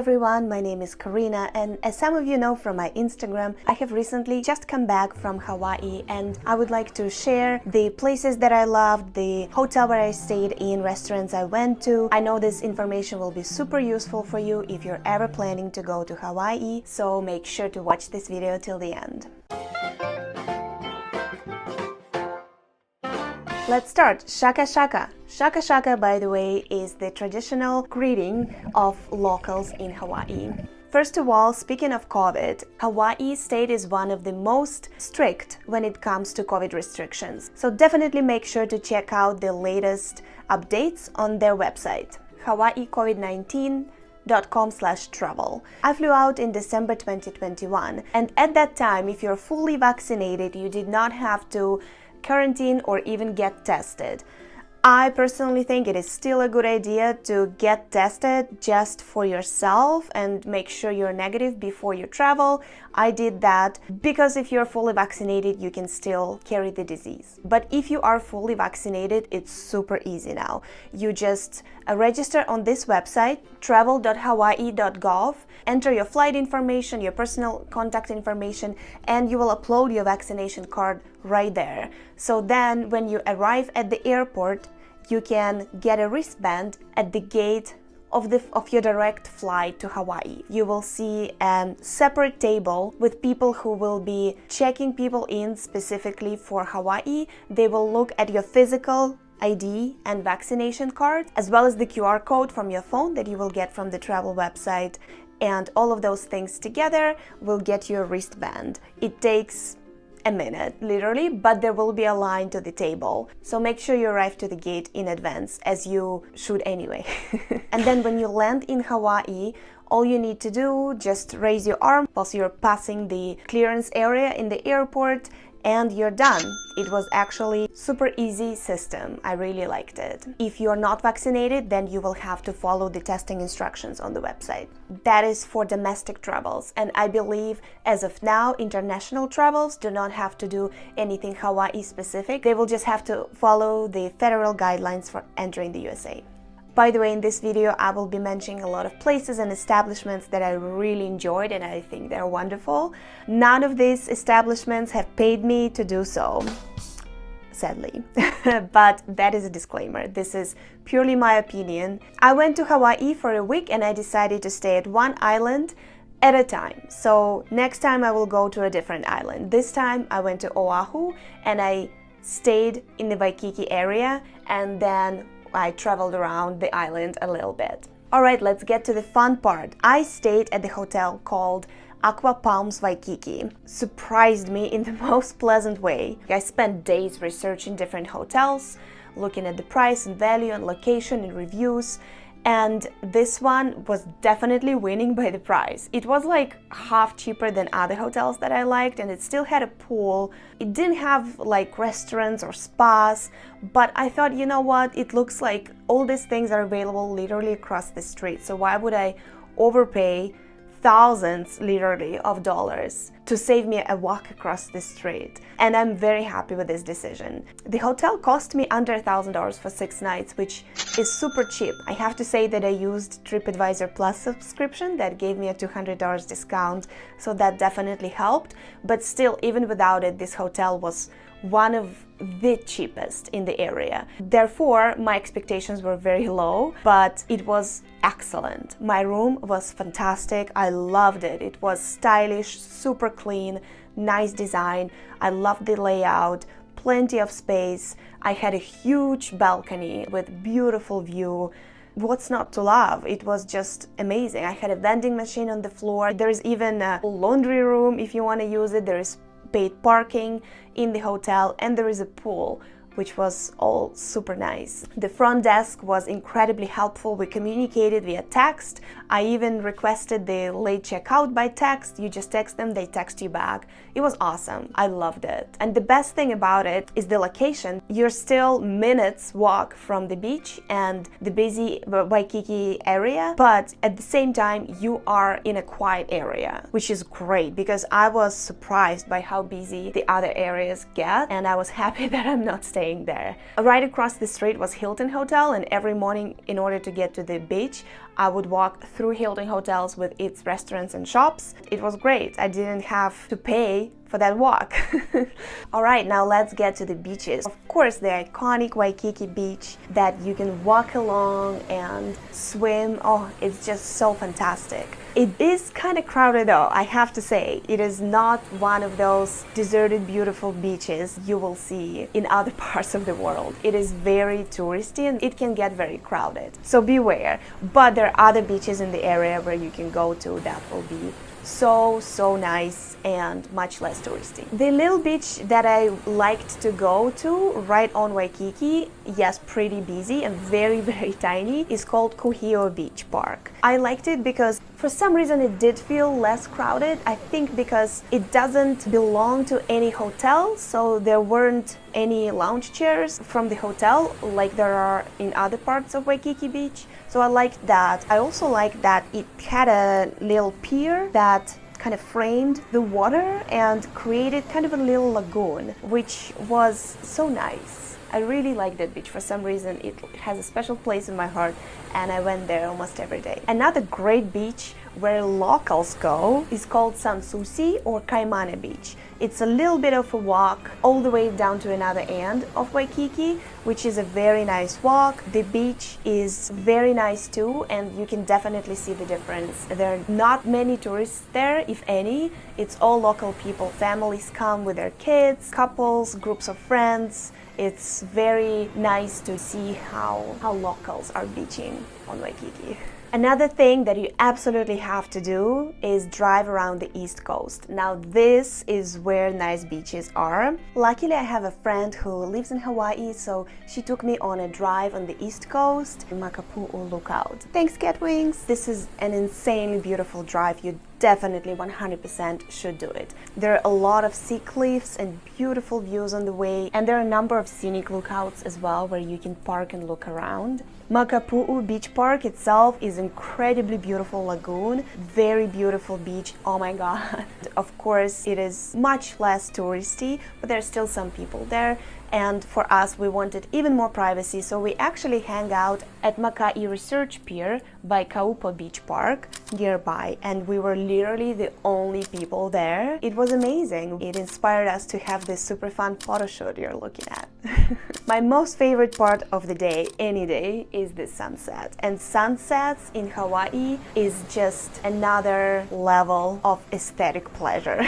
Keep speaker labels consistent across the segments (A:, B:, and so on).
A: Everyone, my name is Karina, and as some of you know from my Instagram, I have recently just come back from Hawaii, and I would like to share the places that I loved, the hotel where I stayed in, restaurants I went to. I know this information will be super useful for you if you're ever planning to go to Hawaii, so make sure to watch this video till the end. Let's start. Shaka Shaka. Shaka Shaka, by the way, is the traditional greeting of locals in Hawaii. First of all, speaking of COVID, Hawaii State is one of the most strict when it comes to COVID restrictions. So definitely make sure to check out the latest updates on their website, hawaiicovid19.com/travel. I flew out in December 2021, and at that time, if you're fully vaccinated, you did not have to quarantine or even get tested. I personally think it is still a good idea to get tested just for yourself and make sure you're negative before you travel. I did that because if you're fully vaccinated, you can still carry the disease. But if you are fully vaccinated, it's super easy now. You just register on this website, travel.hawaii.gov, enter your flight information, your personal contact information, and you will upload your vaccination card right there. So then when you arrive at the airport, you can get a wristband at the gate of your direct flight to Hawaii. You will see a separate table with people who will be checking people in specifically for Hawaii. They will look at your physical ID and vaccination card, as well as the QR code from your phone that you will get from the travel website. And all of those things together will get you a wristband. It takes a minute, literally, but there will be a line to the table. So make sure you arrive to the gate in advance, as you should anyway. And then when you land in Hawaii, all you need to do, just raise your arm whilst you're passing the clearance area in the airport, and you're done. It was actually super easy system. I really liked it. If you're not vaccinated, then you will have to follow the testing instructions on the website. That is for domestic travels, and I believe as of now, international travels do not have to do anything Hawaii specific. They will just have to follow the federal guidelines for entering the USA. By the way, in this video, I will be mentioning a lot of places and establishments that I really enjoyed, and I think they're wonderful. None of these establishments have paid me to do so, sadly. But that is a disclaimer. This is purely my opinion. I went to Hawaii for a week and I decided to stay at one island at a time. So next time I will go to a different island. This time I went to Oahu and I stayed in the Waikiki area, and then I traveled around the island a little bit. Alright, let's get to the fun part. I stayed at the hotel called Aqua Palms Waikiki. Surprised me in the most pleasant way. I spent days researching different hotels, looking at the price and value and location and reviews, and this one was definitely winning by the price. It was like half cheaper than other hotels that I liked, and it still had a pool. It didn't have like restaurants or spas, but I thought, you know what, it looks like all these things are available literally across the street, so why would I overpay thousands literally of dollars to save me a walk across the street? And I'm very happy with this decision. The hotel cost me under $1,000 for 6 nights, which is super cheap. I have to say that I used TripAdvisor Plus subscription that gave me a $200 discount, so that definitely helped. But still, even without it, this hotel was one of the cheapest in the area. Therefore, my expectations were very low, but it was excellent. My room was fantastic. I loved it. It was stylish, super clean, nice design. I loved the layout, plenty of space. I had a huge balcony with beautiful view. What's not to love? It was just amazing. I had a vending machine on the floor. There is even a laundry room if you want to use it. There is paid parking in the hotel, and there is a pool, which was all super nice. The front desk was incredibly helpful. We communicated via text. I even requested the late checkout by text. You just text them, they text you back. It was awesome. I loved it. And the best thing about it is the location. You're still minutes walk from the beach and the busy Waikiki area, but at the same time, you are in a quiet area, which is great because I was surprised by how busy the other areas get, and I was happy that I'm not staying there. Right across the street was Hilton Hotel, and every morning in order to get to the beach, I would walk through Hilton hotels with its restaurants and shops. It was great. I didn't have to pay for that walk. All right, now let's get to the beaches. Of course, the iconic Waikiki Beach that you can walk along and swim. Oh, it's just so fantastic. It is kind of crowded though, I have to say. It is not one of those deserted, beautiful beaches you will see in other parts of the world. It is very touristy and it can get very crowded, so beware. But there are other beaches in the area where you can go to that will be so nice and much less touristy. The little beach that I liked to go to right on Waikiki, yes, pretty busy and very tiny, is called Kuhio Beach Park. I liked it because for some reason it did feel less crowded. I think because it doesn't belong to any hotel, so there weren't any lounge chairs from the hotel like there are in other parts of Waikiki Beach. So I liked that. I also liked that it had a little pier that kind of framed the water and created kind of a little lagoon, which was so nice. I really like that beach. For some reason, it has a special place in my heart, and I went there almost every day. Another great beach where locals go is called Souci or Kaimana Beach. It's a little bit of a walk all the way down to another end of Waikiki, which is a very nice walk. The beach is very nice too, and you can definitely see the difference. There are not many tourists there, if any. It's all local people. Families come with their kids, couples, groups of friends. It's very nice to see how locals are beaching on Waikiki. Another thing that you absolutely have to do is drive around the East Coast. Now this is where nice beaches are. Luckily I have a friend who lives in Hawaii, so she took me on a drive on the East Coast, Makapuu Lookout. Thanks Catwings! This is an insanely beautiful drive. You definitely 100% should do it. There are a lot of sea cliffs and beautiful views on the way, and there are a number of scenic lookouts as well where you can park and look around. Makapuu Beach Park itself is incredibly beautiful lagoon, very beautiful beach, oh my god. Of course it is much less touristy, but there are still some people there. And for us, we wanted even more privacy, so we actually hang out at Makai Research Pier by Kaupo Beach Park nearby, and we were literally the only people there. It was amazing. It inspired us to have this super fun photo shoot you're looking at. My most favorite part of the day, any day, is the sunset. And sunsets in Hawaii is just another level of aesthetic pleasure.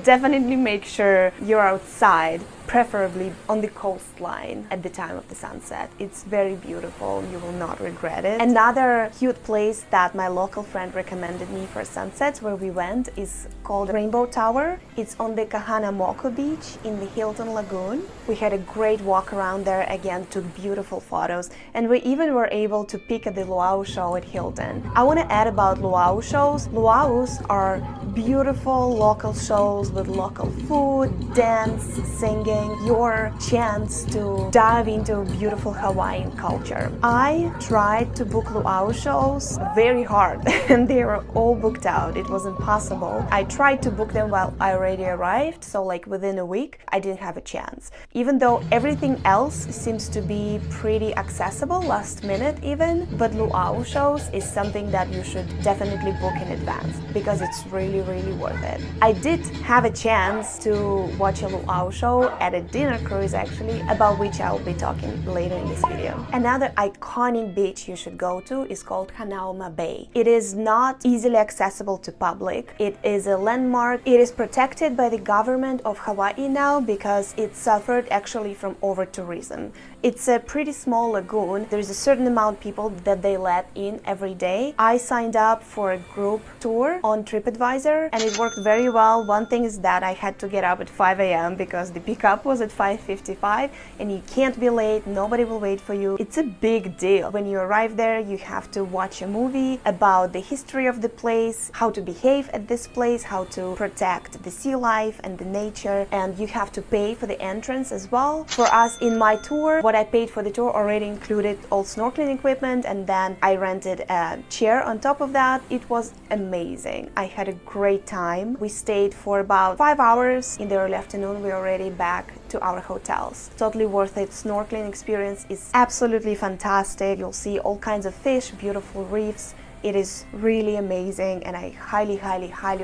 A: Definitely make sure you're outside, preferably on the coastline at the time of the sunset. It's very beautiful, you will not regret it. Another cute place that my local friend recommended me for sunsets where we went is called Rainbow Tower. It's on the Hanauma Beach in the Hilton Lagoon. We had a great walk around there, again took beautiful photos, and we even were able to peek at the Luau show at Hilton. I want to add about Luau shows. Luaus are beautiful local shows with local food, dance, singing, your chance to dive into beautiful Hawaiian culture. I tried to book Luau shows very hard and they were all booked out. It was impossible. I tried to book them while I already arrived, so like within a week, I didn't have a chance. Even though everything else seems to be pretty accessible, last minute even, but Luau shows is something that you should definitely book in advance because it's really worth it. I did have a chance to watch a Luau show at a dinner cruise actually, about which I'll be talking later in this video. Another iconic beach you should go to is called Hanauma Bay. It is not easily accessible to public. It is a landmark. It is protected by the government of Hawaii now because it suffered actually from over-tourism. It's a pretty small lagoon. There's a certain amount of people that they let in every day. I signed up for a group tour on TripAdvisor and it worked very well. One thing is that I had to get up at 5 a.m. because the pickup was at 5:55 and you can't be late, nobody will wait for you. It's a big deal. When you arrive there, you have to watch a movie about the history of the place, how to behave at this place, how to protect the sea life and the nature, and you have to pay for the entrance as well. For us in my tour, what I paid for the tour already included all snorkeling equipment, and then I rented a chair on top of that. It was amazing. I had a great time. We stayed for about 5 hours. In the early afternoon, we're already back to our hotels. Totally worth it. Snorkeling experience is absolutely fantastic. You'll see all kinds of fish, beautiful reefs. It is really amazing, and I highly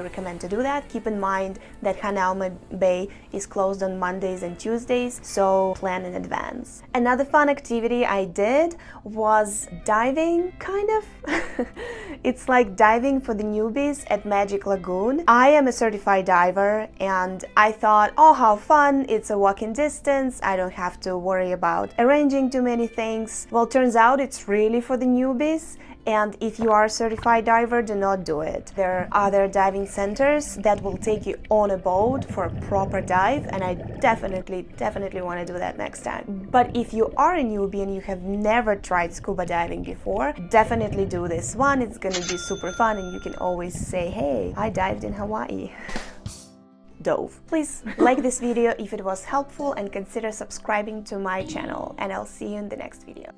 A: recommend to do that. Keep in mind that Hanauma Bay is closed on Mondays and Tuesdays, so plan in advance. Another fun activity I did was diving, kind of. It's like diving for the newbies at Magic Lagoon. I am a certified diver, and I thought, oh, how fun, it's a walking distance, I don't have to worry about arranging too many things. Well, turns out it's really for the newbies. And if you are a certified diver, do not do it. There are other diving centers that will take you on a boat for a proper dive, and I definitely want to do that next time. But if you are a newbie and you have never tried scuba diving before, definitely do this one. It's gonna be super fun, and you can always say, hey, I dived in Hawaii. Dove. Please like this video if it was helpful, and consider subscribing to my channel, and I'll see you in the next video.